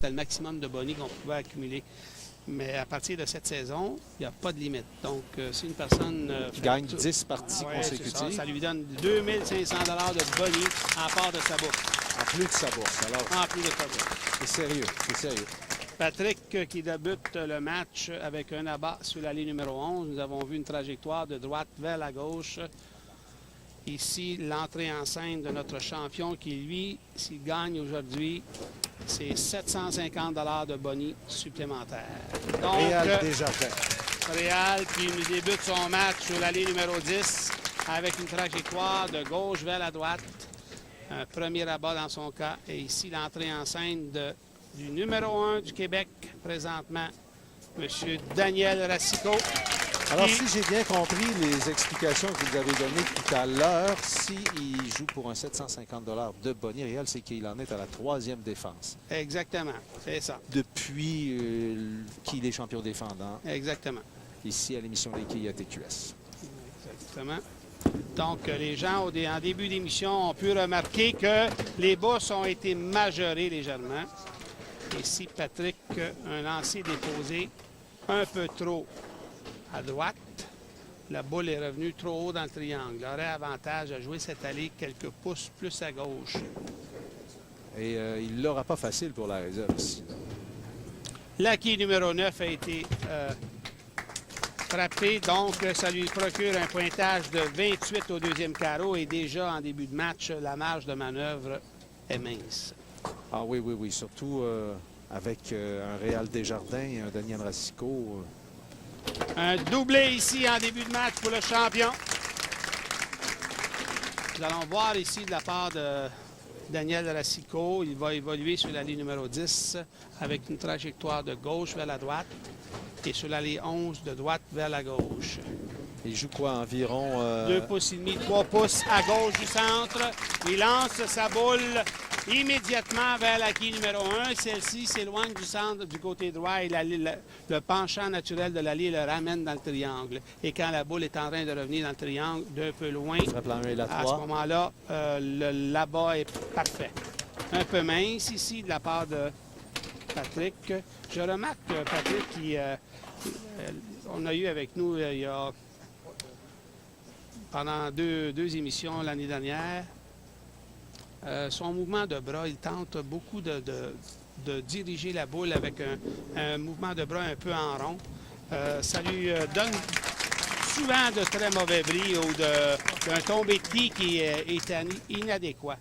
c'était le maximum de bonnies qu'on pouvait accumuler. Mais à partir de cette saison, il n'y a pas de limite. Donc, si une personne gagne 10 parties consécutives, ça lui donne 2500 $ de bonnies en part de sa bourse. En plus de sa bourse. Alors, en plus de sa bourse. C'est sérieux, c'est sérieux. Patrick qui débute le match avec un abat sur la ligne numéro 11. Nous avons vu une trajectoire de droite vers la gauche. Ici, l'entrée en scène de notre champion qui, lui, s'il gagne aujourd'hui, c'est 750 $ de bonus supplémentaires. Donc, Réal Desjardins. Réal qui nous débute son match sur la ligne numéro 10 avec une trajectoire de gauche vers la droite. Un premier abat dans son cas. Et ici, l'entrée en scène du numéro 1 du Québec, présentement, M. Daniel Racicot. Alors, si j'ai bien compris les explications que vous avez données tout à l'heure, s'il joue pour un 750 $ de bonus réel, c'est qu'il en est à la 3e défense. Exactement, c'est ça. Depuis qu'il est champion défendant. Exactement. Ici, à l'émission des quilles à TQS. Exactement. Donc, les gens, en début d'émission, ont pu remarquer que les bourses ont été majorées légèrement. Ici, Patrick, un lancer déposé un peu trop à droite. La boule est revenue trop haut dans le triangle. Il aurait avantage à jouer cette allée quelques pouces plus à gauche. Et il ne l'aura pas facile pour la réserve ici. L'acquis numéro 9 a été frappé, donc ça lui procure un pointage de 28 au deuxième carreau et déjà en début de match, la marge de manœuvre est mince. Ah oui, oui, oui. Surtout avec un Réal Desjardins et un Daniel Racicot. Un doublé ici en début de match pour le champion. Nous allons voir ici de la part de Daniel Racicot. Il va évoluer sur la ligne numéro 10 avec une trajectoire de gauche vers la droite et sur l'allée 11 de droite vers la gauche. Il joue quoi environ... 2 pouces et demi, 3 pouces à gauche du centre. Il lance sa boule immédiatement vers la quille numéro 1. Celle-ci s'éloigne du centre du côté droit et le penchant naturel de l'allée le ramène dans le triangle. Et quand la boule est en train de revenir dans le triangle d'un peu loin, à ce moment-là, l'abat est parfait. Un peu mince ici de la part de Patrick. Je remarque que Patrick, on a eu avec nous il y a pendant deux émissions l'année dernière. Son mouvement de bras, il tente beaucoup de diriger la boule avec un mouvement de bras un peu en rond. Ça lui donne souvent de très mauvais bris ou d'un tombé de quille qui est inadéquat.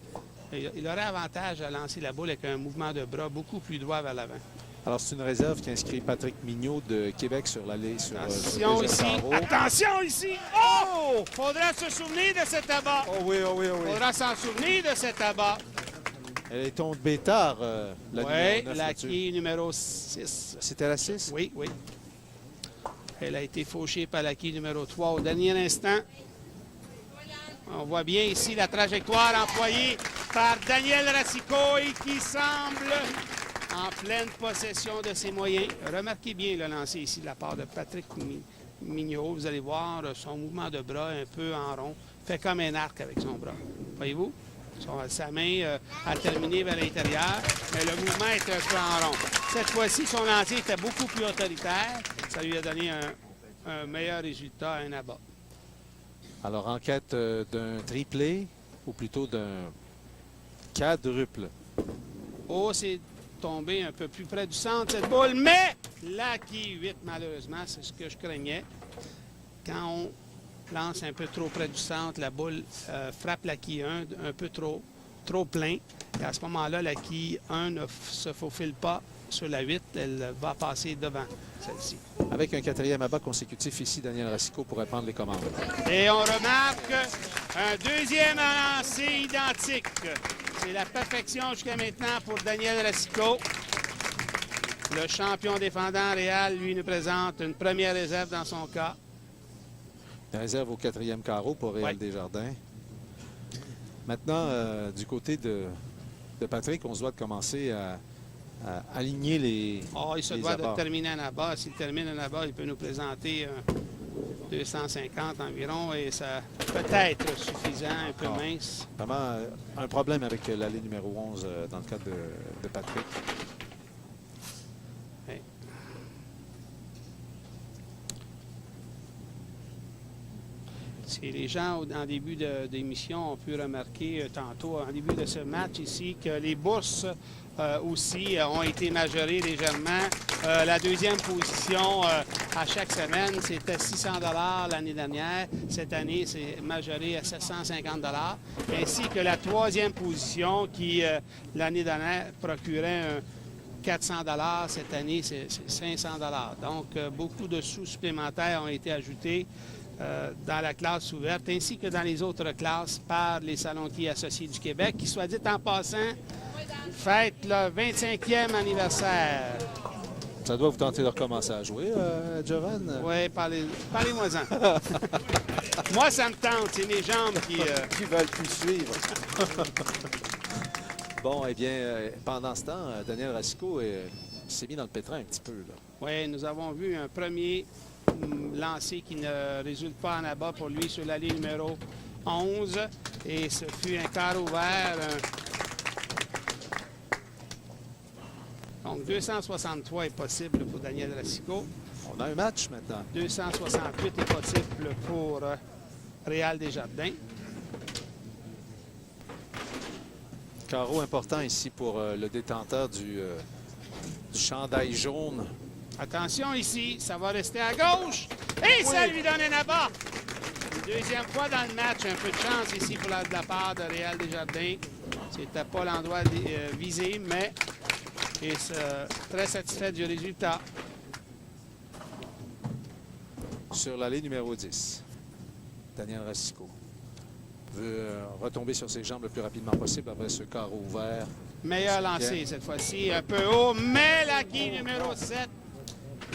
Il aurait avantage à lancer la boule avec un mouvement de bras beaucoup plus droit vers l'avant. Alors, c'est une réserve qui inscrit Patrick Mignot de Québec sur l'allée. Attention ici! Attention ici! Oh! Faudra se souvenir de cet abat. Oh oui, oh oui, oh oui. Faudra s'en souvenir de cet abat. Elle est tombée tard, la numéro 9. La quille numéro 6. C'était la 6? Oui, oui. Elle a été fauchée par la quille numéro 3 au dernier instant. On voit bien ici la trajectoire employée par Daniel Racicot et qui semble en pleine possession de ses moyens. Remarquez bien le lancer ici de la part de Patrick Mignot. Vous allez voir son mouvement de bras un peu en rond. Fait comme un arc avec son bras. Voyez-vous? Sa main a terminé vers l'intérieur, mais le mouvement est un peu en rond. Cette fois-ci, son lancer était beaucoup plus autoritaire. Ça lui a donné un meilleur résultat, un abat. Alors, en quête d'un triplé ou plutôt d'un quadruple. Oh, c'est tombé un peu plus près du centre, cette boule, mais la quille 8, malheureusement, c'est ce que je craignais. Quand on lance un peu trop près du centre, la boule frappe la quille 1 un peu trop plein. Et à ce moment-là, la quille 1 ne se faufile pas sur la 8, elle va passer devant celle-ci. Avec un 4e abat consécutif ici, Daniel Racicot pourrait prendre les commandes. Et on remarque un deuxième lancé identique. C'est la perfection jusqu'à maintenant pour Daniel Racicot. Le champion défendant Réal, lui, nous présente une première réserve dans son cas. Une réserve au 4e carreau pour Réal Desjardins. Maintenant, du côté de Patrick, on se doit de commencer à aligner les il se doit de terminer un abat. S'il termine un abat, il peut nous présenter 250 environ et ça peut être suffisant, un peu mince. Vraiment un problème avec l'allée numéro 11 dans le cas de Patrick. Si les gens, en début d'émission, ont pu remarquer tantôt, en début de ce match ici, que les bourses aussi ont été majorées légèrement. La deuxième position à chaque semaine, c'était 600 $ l'année dernière. Cette année, c'est majoré à 750 $. Ainsi que la troisième position qui, l'année dernière, procurait 400 $. Cette année, c'est 500 $. Donc, beaucoup de sous supplémentaires ont été ajoutés dans la classe ouverte, ainsi que dans les autres classes par les salonquiers associés du Québec, qui, soit dit en passant, fête le 25e anniversaire. Ça doit vous tenter de recommencer à jouer, Jovan? Oui, parlez-moi-en. Moi, ça me tente. C'est mes jambes qui veulent plus suivre. Bon, eh bien, pendant ce temps, Daniel Racicot s'est mis dans le pétrin un petit peu, là. Oui, nous avons vu un premier lancé qui ne résulte pas en abat pour lui sur l'allée numéro 11. Et ce fut un quart ouvert. Donc, 263 est possible pour Daniel Racicot. On a un match maintenant. 268 est possible pour Réal Desjardins. Carreau important ici pour le détenteur du chandail jaune. Attention ici, ça va rester à gauche. Et ça lui donne un abat. Une deuxième fois dans le match, un peu de chance ici pour de la part de Réal Desjardins. C'était pas l'endroit visé, mais très satisfait du résultat. Sur l'allée numéro 10, Daniel Racicot veut retomber sur ses jambes le plus rapidement possible après ce carreau ouvert. Meilleur lancé cette fois-ci, un peu haut, mais la quille numéro 7.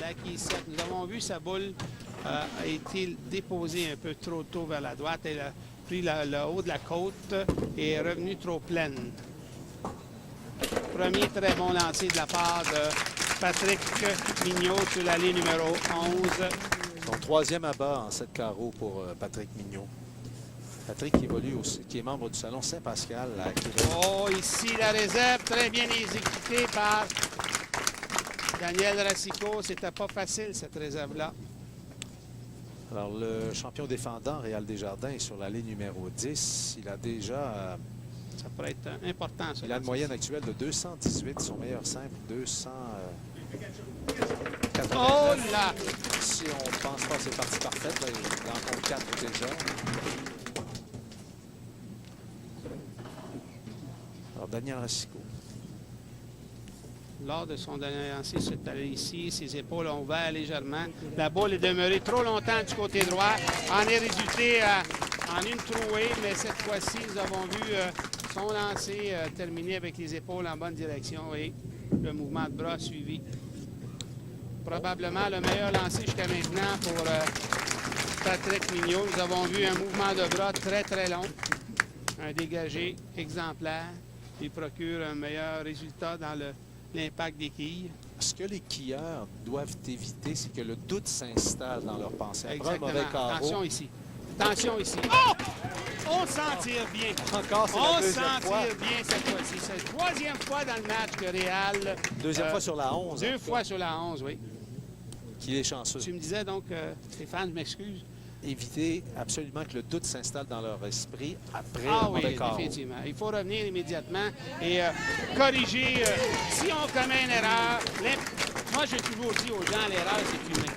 La quille 7, nous avons vu sa boule a été déposée un peu trop tôt vers la droite. Elle a pris le haut de la côte et est revenue trop pleine. Premier très bon lancer de la part de Patrick Mignot sur l'allée numéro 11. Son troisième abat en 7 carreaux pour Patrick Mignot. Patrick qui évolue aussi, qui est membre du Salon Saint-Pascal à Québec. Oh, ici la réserve, très bien exécutée par Daniel Racicot. C'était pas facile cette réserve-là. Alors, le champion défendant, Réal Desjardins, est sur l'allée numéro 10. Il a déjà... ça pourrait être important, ça. Il a une moyenne actuelle de 218. Son meilleur simple, 289. Oh là! Si on ne pense pas que c'est parti parfaite, là, il en compte 4 déjà. Alors, Daniel Racicot. Lors de son dernier lancer, c'est allé ici. Ses épaules ont ouvert légèrement. La boule est demeurée trop longtemps du côté droit. En est résulté en une trouée, mais cette fois-ci, nous avons vu son lancer terminer avec les épaules en bonne direction et le mouvement de bras suivi. Probablement le meilleur lancer jusqu'à maintenant pour Patrick Mignot. Nous avons vu un mouvement de bras très, très long. Un dégagé exemplaire qui procure un meilleur résultat dans l'impact des quilles. Ce que les quilleurs doivent éviter, c'est que le doute s'installe dans leur pensée. Exactement. Carreau. Attention ici. Attention ici. Oh! On s'en tire bien. Encore, c'est la deuxième fois. On s'en tire bien cette fois-ci. C'est la troisième fois dans le match que Réal... Deuxième fois sur la 11. Deux fois sur la 11, oui. Qu'il est chanceux. Tu me disais donc, Stéphane, je m'excuse. Éviter absolument que le doute s'installe dans leur esprit après Ah un oui, mauvais carreau. définitivement. Il faut revenir immédiatement et corriger. Si on commet une erreur, moi, j'ai toujours dit aux gens, l'erreur, c'est humain.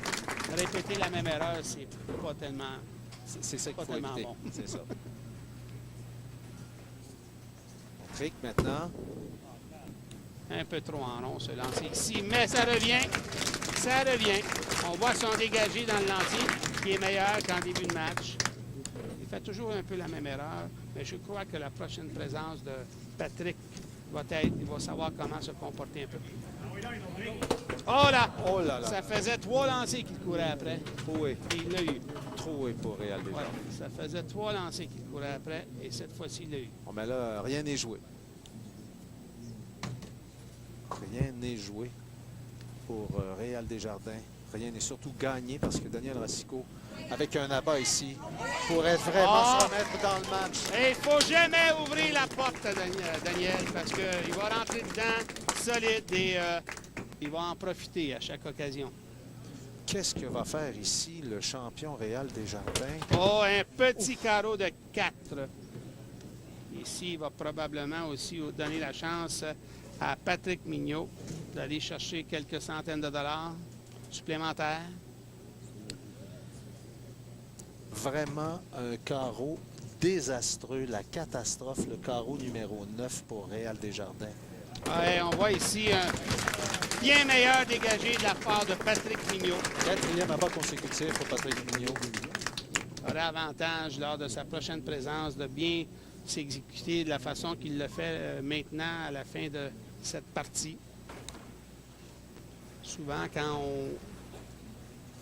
Répéter la même erreur, c'est pas tellement... C'est ça qu'il faut éviter. Bon. C'est ça. Patrick, maintenant. Un peu trop en rond, ce lancer ici, mais ça revient. Ça revient. On voit son dégagé dans le lancer, qui est meilleur qu'en début de match. Il fait toujours un peu la même erreur, mais je crois que la prochaine présence de Patrick il va savoir comment se comporter un peu. Oh là! Oh là là! Ça faisait 3 lancers qu'il courait après. Oui. Et il l'a eu. Trop pour Réal Desjardins. Ouais, ça faisait 3 lancers qu'il courait après, et cette fois-ci, il l'a eu. Bon, mais là, rien n'est joué. Rien n'est joué pour Réal Desjardins. Rien n'est surtout gagné parce que Daniel Racicot, avec un abat ici, pourrait vraiment se remettre dans le match. Et il ne faut jamais ouvrir la porte à Daniel, parce qu'il va rentrer dedans solide et il va en profiter à chaque occasion. qu'est-ce que va faire ici le champion Réal Desjardins? Oh, un petit carreau de 4. Ici, il va probablement aussi donner la chance à Patrick Mignot d'aller chercher quelques centaines de dollars supplémentaires. Vraiment un carreau désastreux, la catastrophe, le carreau numéro 9 pour Réal Desjardins. Ouais, on voit ici un bien meilleur dégagé de la part de Patrick Mignot. 4e abat consécutif pour Patrick Mignot. Aura avantage lors de sa prochaine présence de bien s'exécuter de la façon qu'il le fait maintenant à la fin de cette partie. Souvent, quand on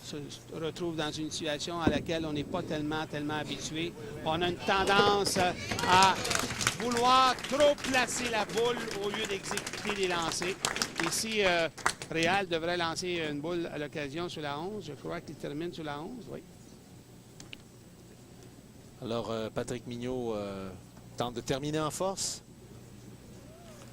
se retrouve dans une situation à laquelle on n'est pas tellement habitué, on a une tendance à vouloir trop placer la boule au lieu d'exécuter les lancers. Ici, Réal devrait lancer une boule à l'occasion sur la 11. Je crois qu'il termine sur la 11, oui. Alors, Patrick Mignot tente de terminer en force,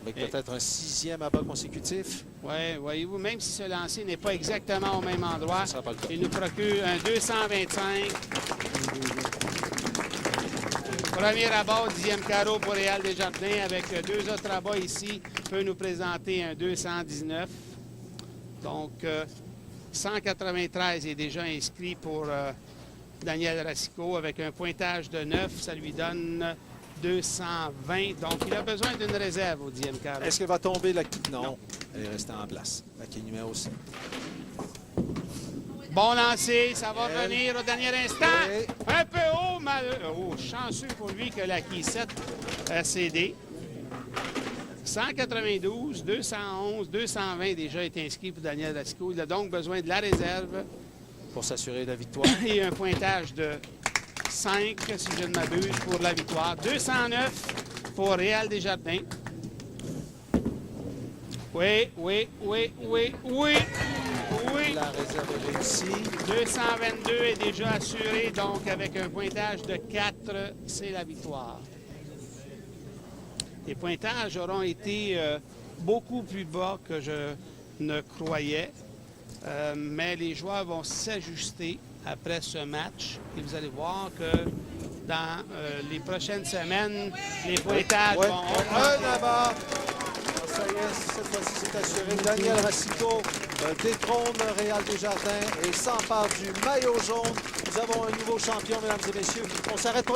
avec peut-être un 6e abat consécutif. Oui, voyez-vous, même si ce lancer n'est pas exactement au même endroit, il nous procure un 225. Premier abat au 10e carreau pour Réal Desjardins, avec 2 autres abats ici, peut nous présenter un 219. Donc, 193 est déjà inscrit pour Daniel Racicot avec un pointage de 9. Ça lui donne 220. Donc, il a besoin d'une réserve au 10e carreau. Est-ce qu'elle va tomber la quille? Non. Elle est restée en place. La quille numéro 5. Bon lancer, ça va venir au dernier instant. Un peu haut, chanceux pour lui que la quille 7 a cédé. 192, 211, 220 déjà est inscrit pour Daniel Racicot. Il a donc besoin de la réserve. Pour s'assurer de la victoire. Et un pointage de 5, si je ne m'abuse, pour la victoire. 209 pour Réal Desjardins. Oui. La réserve réussie. 222 est déjà assuré, donc avec un pointage de 4, c'est la victoire. Les pointages auront été beaucoup plus bas que je ne croyais, mais les joueurs vont s'ajuster après ce match. Et vous allez voir que dans les prochaines semaines, les pointages vont... Un abat! Ça y est, cette fois-ci, c'est assuré. Daniel Racicot détrône Réal Desjardins et s'empare du maillot jaune. Nous avons un nouveau champion, mesdames et messieurs. On s'arrête pour